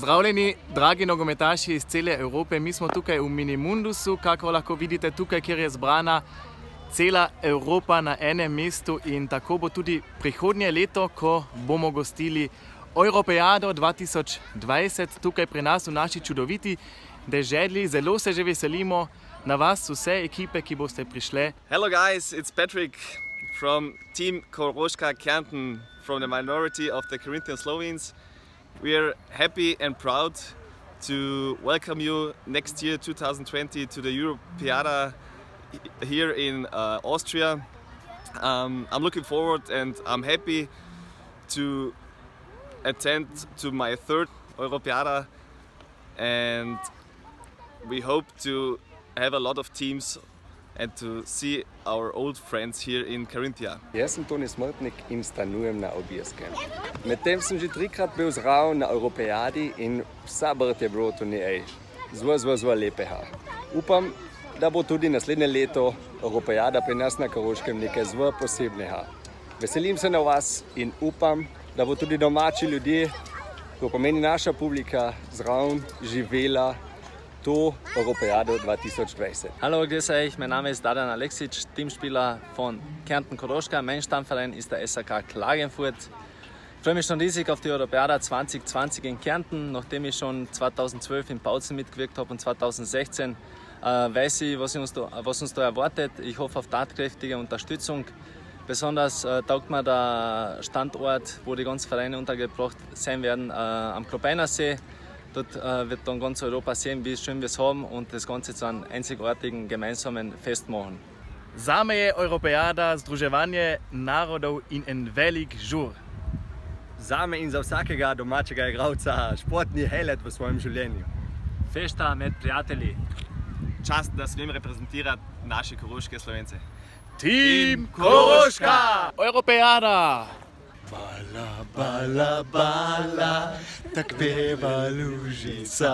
Pozdravljeni, dragi nogometaši iz cele Evrope. Mi smo tukaj v Minimundusu, kako lahko vidite tukaj, kjer je zbrana cela Evropa na enem mestu, in tako bo tudi prihodnje leto, ko bomo gostili Europeado 2020 tukaj pri nas v naši čudoviti deželi. Zelo se že veselimo na vas, vse ekipe, ki boste prišle. Hello guys, it's Patrick from Team Koroška Kärnten, from the minority of the Carinthian Slovenes. We are happy and proud to welcome you next year, 2020, to the Europeada here in Austria. I'm looking forward and I'm happy to attend to my third Europeada, and we hope to have a lot of teams and to see our old friends here in Carinthia. Jaz sem Toni Smrtnik in stanujem na Obirskem. Medtem sem že 3-krat bil zraven na Europeadi in vsa brd je bilo to njej zelo lepega. Upam, da bo tudi naslednje leto Europeada pri nas na Koroškem nekaj zelo posebnega. Veselim se na vas in upam, da bo tudi domači ljudje, to pomeni naša publika, zraven živela to Europeado 2020. Hallo, grüß euch, mein Name ist Dadan Aleksic, Teamspieler von Kärnten Koroška. Mein Stammverein ist der SAK Klagenfurt. Ich freue mich schon riesig auf die Europeada 2020 in Kärnten. Nachdem ich schon 2012 in Bautzen mitgewirkt habe und 2016, weiß ich, was uns da erwartet. Ich hoffe auf tatkräftige Unterstützung. Besonders taugt mir der Standort, wo die ganzen Vereine untergebracht sein werden, am Klopeinersee. Dort wird dann ganz Europa sehen, wie schön wir es haben und das Ganze zu einem einzigartigen gemeinsamen Fest machen. Zame je Europeada združevanje narodov in en velik žur. Zame in za vsakega domačega igralca športni highlight v svojem življenju. Fešta med prijatelji. Čast, da smem reprezentirati naše koroške Slovence. Team Koroška! Europeada! Bala, bala, bala, tak peva lužica.